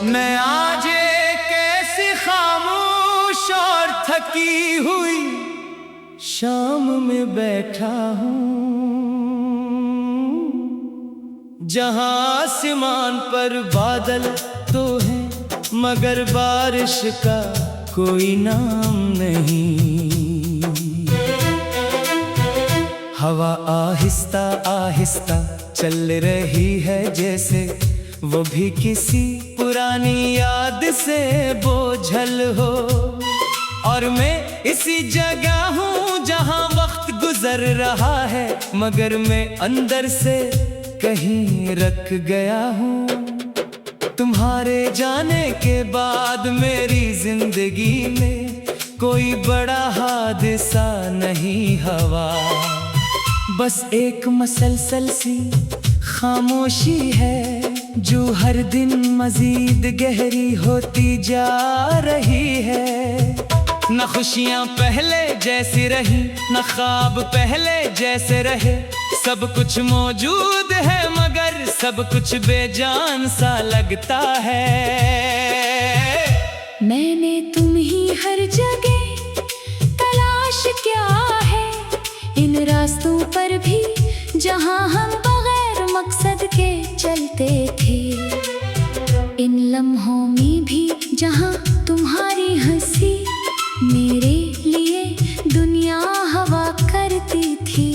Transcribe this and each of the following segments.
मैं आज एक ऐसी खामोश और थकी हुई शाम में बैठा हूँ, जहाँ आसमान पर बादल तो हैं मगर बारिश का कोई नाम नहीं। हवा आहिस्ता आहिस्ता चल रही है जैसे वो भी किसी पुरानी याद से बोझल हो, और मैं इसी जगह हूँ जहाँ वक्त गुजर रहा है मगर मैं अंदर से कहीं रख गया हूँ। तुम्हारे जाने के बाद मेरी जिंदगी में कोई बड़ा हादसा नहीं हवा, बस एक मसलसल सी खामोशी है जो हर दिन मजीद गहरी होती जा रही है। न खुशियाँ पहले जैसी रही न ख्वाब पहले जैसे रहे, सब कुछ मौजूद है मगर सब कुछ बेजान सा लगता है। मैंने तुम ही हर जगह तलाश क्या है, इन रास्तों पर भी जहाँ हम बगैर मकसद के चलते थे, इन लम्हों में भी जहाँ तुम्हारी हंसी मेरे लिए दुनिया हवा करती थी,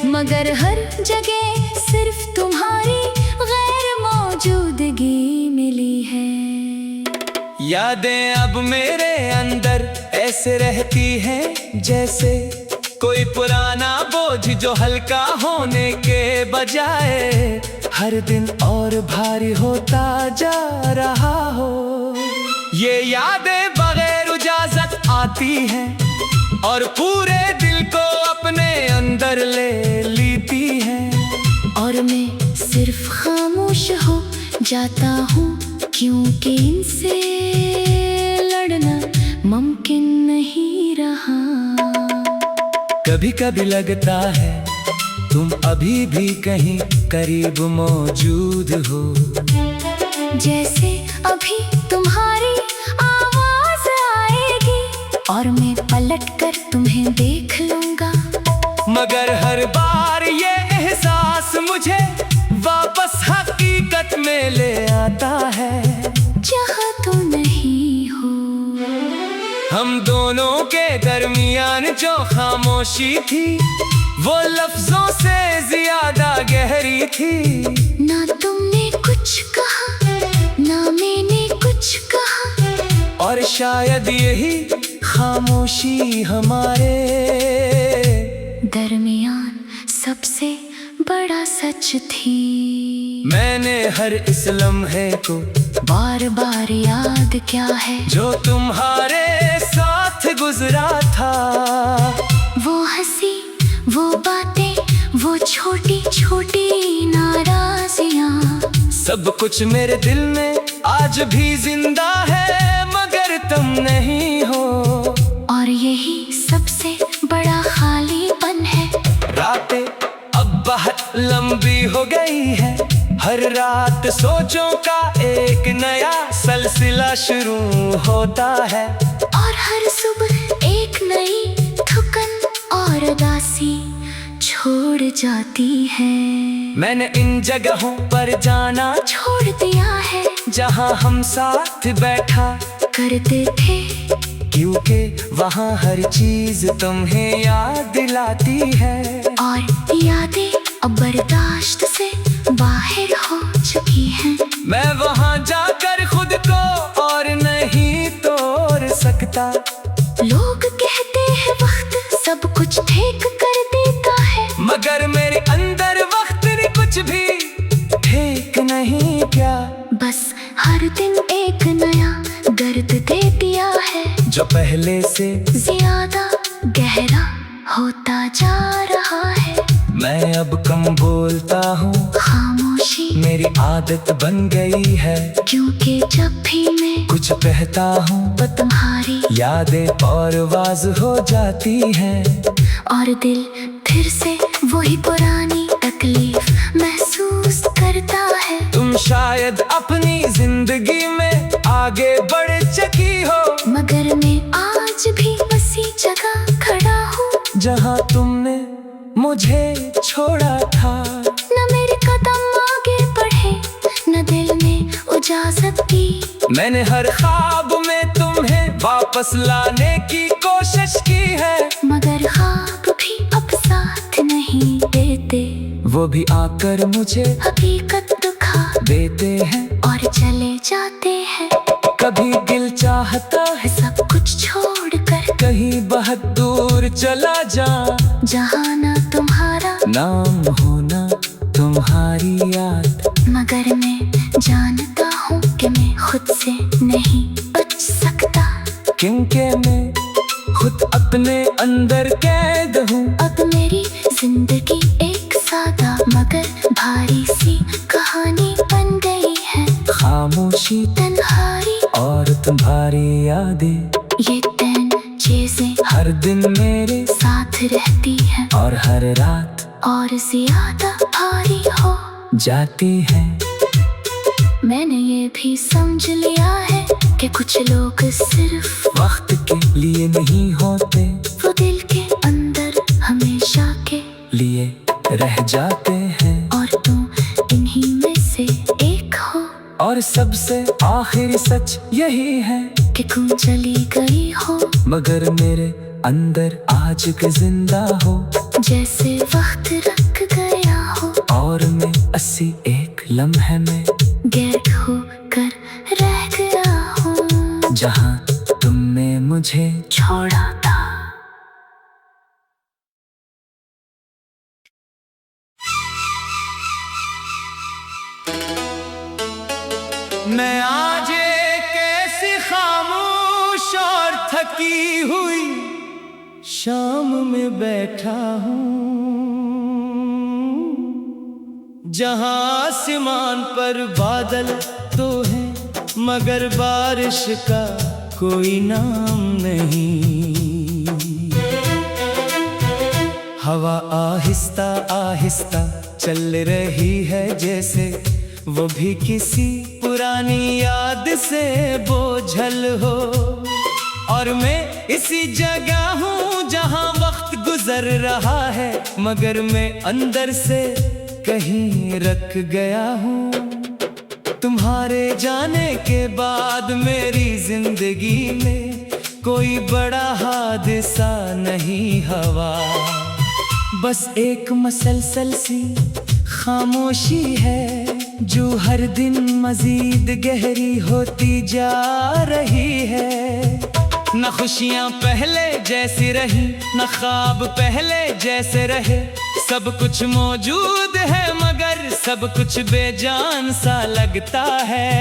मगर हर जगह सिर्फ तुम्हारी गैर मौजूदगी मिली है। यादें अब मेरे अंदर ऐसे रहती हैं जैसे कोई पुराना बोझ जो हल्का होने के बजाय हर दिन और भारी होता जा रहा हो। ये यादें बगैर इजाजत आती हैं और पूरे दिल को अपने अंदर ले लेती हैं, और मैं सिर्फ खामोश हो जाता हूँ क्योंकि इनसे लड़ना मुमकिन नहीं रहा। कभी कभी लगता है तुम अभी भी कहीं करीब मौजूद हो, जैसे अभी तुम्हारी आवाज आएगी और मैं पलट कर तुम्हें देख लूंगा, मगर हर बार ये एहसास मुझे वापस हकीकत में ले आता है जहाँ तुम नहीं हो। हम दोनों के दरमियान जो खामोशी थी वो लफ्जों से ज्यादा गहरी थी। ना तुमने कुछ कहा ना मैंने कुछ कहा, और शायद यही खामोशी हमारे दरमियान सबसे बड़ा सच थी। मैंने हर इस लम्हे को बार बार याद क्या है जो तुम्हारे साथ गुजरा था, वो हंसी वो बातें वो छोटी छोटी नाराजियाँ, सब कुछ मेरे दिल में आज भी जिंदा है मगर तुम नहीं हो। और यही सबसे बड़ा खालीपन है। रातें अब बहुत लंबी हो गई है, हर रात सोचों का एक नया सिलसिला शुरू होता है, और हर सुबह एक नई थकन और उदासी छोड़ जाती है। मैंने इन जगहों पर जाना छोड़ दिया है जहाँ हम साथ बैठा करते थे, क्योंकि वहाँ हर चीज तुम्हें याद दिलाती है, और यादें अब बर्दाश्त से बाहर हो चुकी हैं। मैं वहाँ जाकर खुद को और नहीं तोड़ सकता। लोग कहते हैं वक्त सब कुछ ठीक कर देता है, मगर मेरे अंदर वक्त ने कुछ भी ठीक नहीं क्या, बस हर दिन एक नया दर्द दे दिया है जो पहले से ज्यादा गहरा होता जा रहा है। मैं अब कम बोलता हूँ, खामोशी मेरी आदत बन गई है, क्योंकि जब भी मैं कुछ कहता हूँ तो तुम्हारी यादें और वाज हो जाती हैं, और दिल फिर से वही पुरानी तकलीफ महसूस करता है। तुम तुम शायद अपनी जिंदगी में आगे बढ़ चुकी हो, मगर मैं आज भी उसी जगह खड़ा हूँ जहाँ तुमने मुझे छोड़ा था। न मेरे कदम आगे बढ़े, न दिल ने इजाजत दी। मैंने हर ख्वाब में तुम्हें वापस लाने की कोशिश की है, मगर ख्वाब भी अब साथ नहीं देते। वो भी आकर मुझे हकीकत दिखा देते हैं और चले जाते हैं। कभी दिल चाहता है सब कुछ छोड़कर कहीं बहुत दूर चला जा, जहाँ ना तुम्हारा नाम हो ना तुम्हारी याद। मगर मैं जानता हूँ कि मैं खुद से नहीं बच सकता, क्योंकि मैं खुद अपने अंदर कैद हूँ। अब मेरी जिंदगी एक सादा मगर भारी सी कहानी बन गई है। खामोशी, तन्हाई और तुम्हारी यादें, ये तीन चीजें हर दिन मेरे साथ रहती हैं और हर रात और ज्यादा भारी हो जाती है। मैंने ये भी समझ लिया है कि कुछ लोग सिर्फ वक्त के लिए नहीं होते, वो दिल के अंदर हमेशा के लिए रह जाते हैं। और तुम इन्हीं में से एक हो। और सबसे आखिरी सच यही है कि तुम चली गई हो, मगर मेरे अंदर आज के जिंदा हो। जैसे वक्त रख गया हो और मैं 81 लम्हे में गैर हो कर रह गया हूँ, जहाँ तुमने मुझे छोड़ा था। मैं आज एक ऐसी खामोश और थकी हुई शाम में बैठा हूँ, जहाँ आसमान पर बादल तो हैं मगर बारिश का कोई नाम नहीं। हवा आहिस्ता आहिस्ता चल रही है जैसे वो भी किसी पुरानी याद से बोझल हो। और मैं इसी जगह हूँ जहाँ वक्त गुजर रहा है, मगर मैं अंदर से कहीं रख गया हूँ। तुम्हारे जाने के बाद मेरी जिंदगी में कोई बड़ा हादसा नहीं हवा, बस एक मसलसल सी खामोशी है जो हर दिन मजीद गहरी होती जा रही है। न खुशियाँ पहले जैसी रही, न ख्वाब पहले जैसे रहे, सब कुछ मौजूद है मगर सब कुछ बेजान सा लगता है।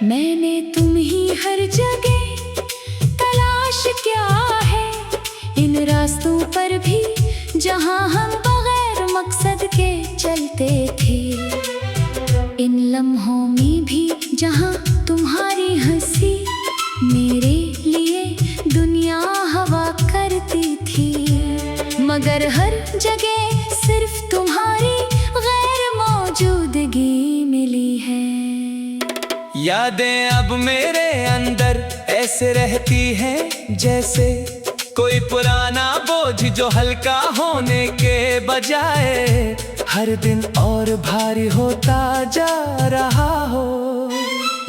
मैंने तुम ही हर जगह तलाश क्या है, इन रास्तों पर भी जहाँ हम बगैर मकसद के चलते थे, इन लम्हों में भी जहाँ तुम्हारी हंसी मेरे लिए दुनिया हवा करती थी, मगर हर जगह सिर्फ तुम्हारी गैर मौजूदगी मिली है। यादें अब मेरे अंदर ऐसे रहती हैं जैसे कोई पुराना बोझ जो हल्का होने के बजाय हर दिन और भारी होता जा रहा हो।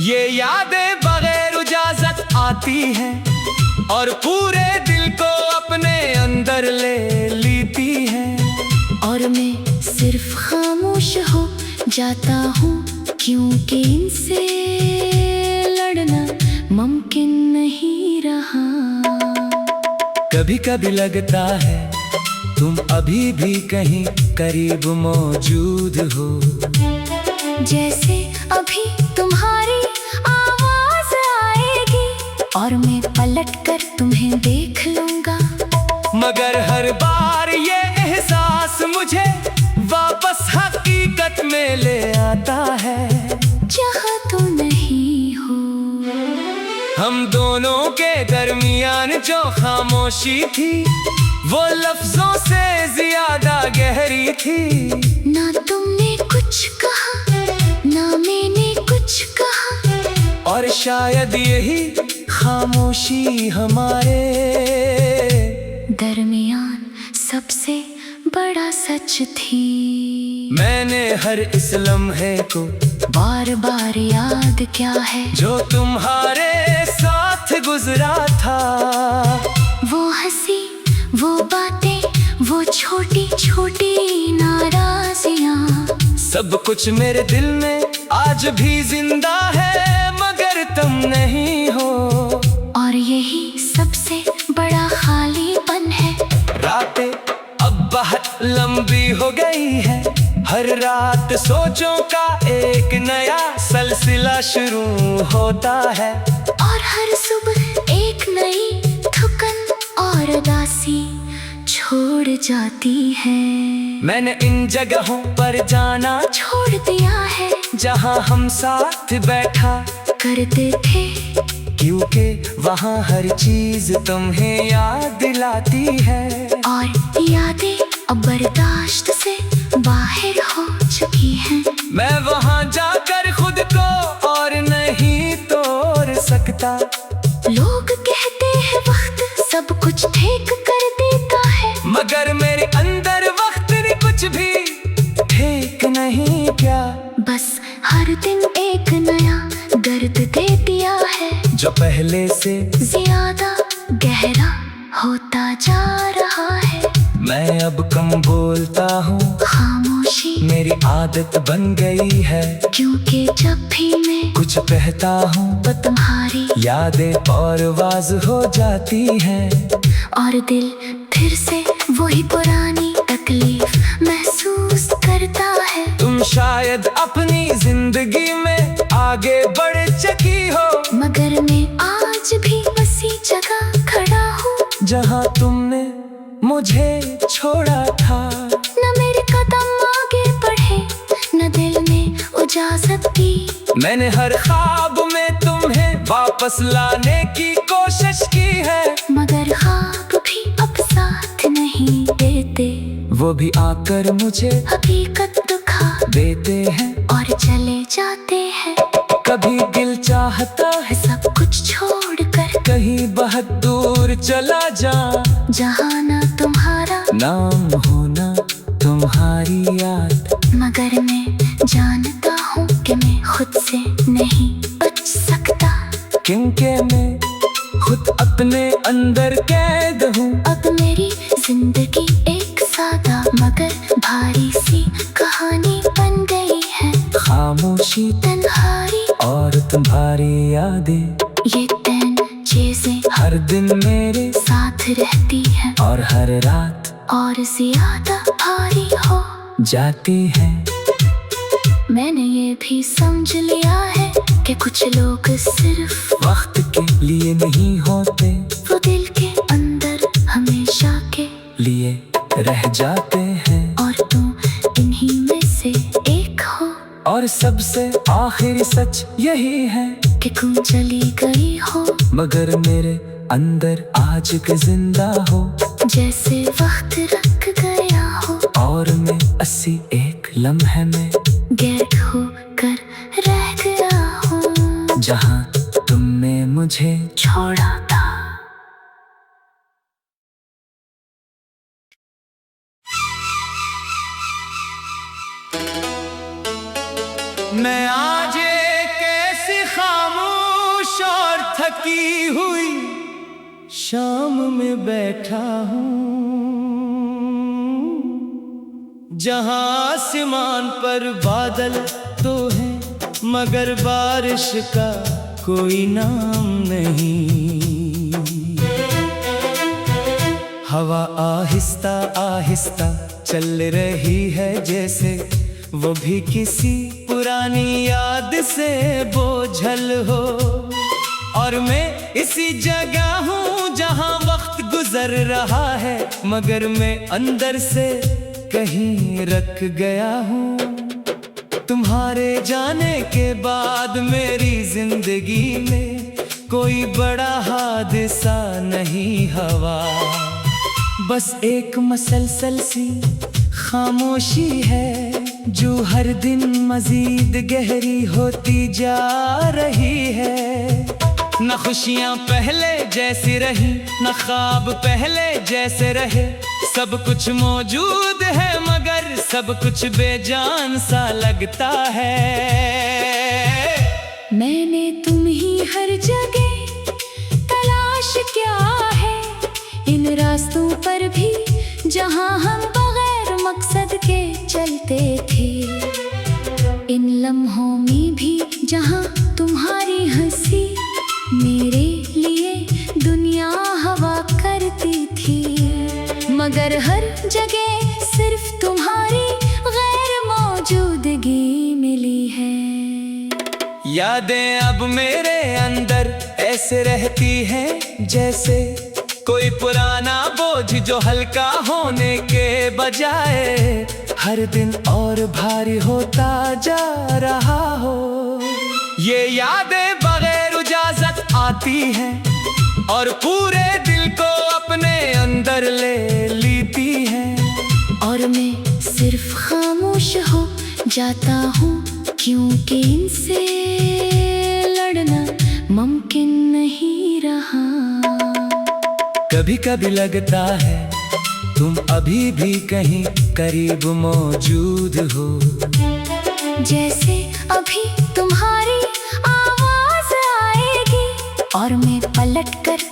ये यादें बगैर इजाजत आती हैं और पूरे दिल को अपने अंदर ले लेती हैं। और मैं सिर्फ खामोश हो जाता हूँ क्योंकि इनसे लड़ना मुमकिन नहीं रहा। कभी कभी लगता है तुम अभी भी कहीं करीब मौजूद हो, जैसे अभी तुम्हारी आवाज आएगी और मैं पलट कर तुम्हें देख लूंगा, मगर हर बार ये एहसास मुझे वापस हकीकत में ले आता है जहाँ तुम नहीं हो। हम दोनों के दरमियान जो खामोशी थी वो लफ्जों से ज्यादा गहरी थी। ना तुमने कुछ कहा शायद यही खामोशी हमारे दरमियान सबसे बड़ा सच थी। मैंने हर इस लम्हे को बार बार याद क्या है जो तुम्हारे साथ गुजरा था। वो हंसी, वो बातें, वो छोटी छोटी नाराजियाँ, सब कुछ मेरे दिल में आज भी जिंदा है, मगर तुम नहीं हो। और यही सबसे बड़ा खालीपन है। रातें अब बहुत लंबी हो गई है, हर रात सोचों का एक नया सिलसिला शुरू होता है। और हर सुबह एक नई थकन और उदासी छोड़ जाती है। मैंने इन जगहों पर जाना छोड़ दिया है जहाँ हम साथ बैठा करते थे, क्योंकि वहाँ हर चीज तुम्हें याद दिलाती है। और यादें अब बर्दाश्त से बाहर हो चुकी हैं। मैं वहाँ जाकर खुद को और नहीं तोड़ सकता। लोग कहते हैं वक्त सब कुछ ठीक कर देता है, मगर मेरे अंदर वक्त ने कुछ भी ठीक नहीं किया। बस हर दिन एक नया दर्द दे दिया है, जो पहले से ज्यादा गहरा होता जा रहा है। मैं अब कम बोलता हूँ, खामोशी मेरी आदत बन गई है। क्योंकि जब भी मैं कुछ कहता हूँ तो तुम्हारी यादें और वाज हो जाती हैं। और दिल फिर से वही पुरानी तकलीफ महसूस करता है। तुम शायद अपनी जिंदगी में आगे बढ़ चुकी हो, मगर मैं आज भी उसी जगह खड़ा हूँ जहाँ तुमने मुझे छोड़ा था। न मेरे कदम आगे बढ़े, न दिल में इजाजत दी। मैंने हर ख्वाब में तुम्हें वापस लाने की कोशिश की है, मगर ख्वाब भी अब साथ नहीं देते। वो भी आकर मुझे हकीकत दिखा देते हैं और चले जाते हैं। कभी दिल चाहता है सब कुछ छोड़कर कहीं बहुत दूर चला जा, जहाँ ना तुम्हारा नाम हो ना तुम्हारी याद। मगर मैं जानता हूँ कि मैं खुद से नहीं बच सकता, क्योंकि मैं खुद अपने अंदर कैद हूँ। अब मेरी जिंदगी एक सादा मगर भारी सी कहानी बन गई है। खामोशी, तन्हाई और तुम्हारी यादें, ये तीन चीजें हर दिन मेरे साथ रहती हैं और हर रात और ज्यादा भारी हो जाती है। मैंने ये भी समझ लिया है कि कुछ लोग सिर्फ वक्त के लिए नहीं होते, वो दिल के अंदर हमेशा के लिए रह जाते हैं। और तुम इन्हीं में से एक हो। और सबसे आखिरी सच यही है कि तुम चली गई हो, मगर मेरे अंदर आज के जिंदा हो। जैसे वक्त रख गया हो और मैं 81 लम्हे में गैर हो कर रह गया हूँ, जहाँ तुमने मुझे छोड़ा था। मैं आज एक ऐसी खामोश और थकी हुई शाम में बैठा हूँ, जहाँ आसमान पर बादल तो हैं मगर बारिश का कोई नाम नहीं। हवा आहिस्ता आहिस्ता चल रही है जैसे वो भी किसी पुरानी याद से बोझल हो। और मैं इसी जगह हूँ जहाँ वक्त गुजर रहा है, मगर मैं अंदर से कहीं रख गया हूँ। तुम्हारे जाने के बाद मेरी जिंदगी में कोई बड़ा हादसा नहीं हवा, बस एक मसलसल सी खामोशी है जो हर दिन मजीद गहरी होती जा रही है। न खुशियाँ पहले जैसी रही, न ख्वाब पहले जैसे रहे। सब कुछ मौजूद है मगर सब कुछ बेजान सा लगता है। मैंने तुम ही हर जगह तलाश क्या है, इन रास्तों पर भी जहाँ हम बगैर मकसद के चलते थे। इन लम्हों में भी जहाँ तुम्हारी हंसी मेरे लिए दुनिया हवा करती थी। मगर हर जगह सिर्फ तुम्हारी गैर मौजूदगी मिली है। यादें अब मेरे अंदर ऐसे रहती हैं जैसे कोई पुराना बोझ जो हल्का होने के बजाय हर दिन और भारी होता जा रहा हो। ये यादें बगैर इजाजत आती हैं और पूरे दिल को अपने अंदर ले लेती हैं। और मैं सिर्फ खामोश हो जाता हूँ क्योंकि इनसे लड़ना मुमकिन नहीं रहा। कभी कभी लगता है तुम अभी भी कहीं करीब मौजूद हो, जैसे अभी तुम्हारी आवाज आएगी और मैं पलट कर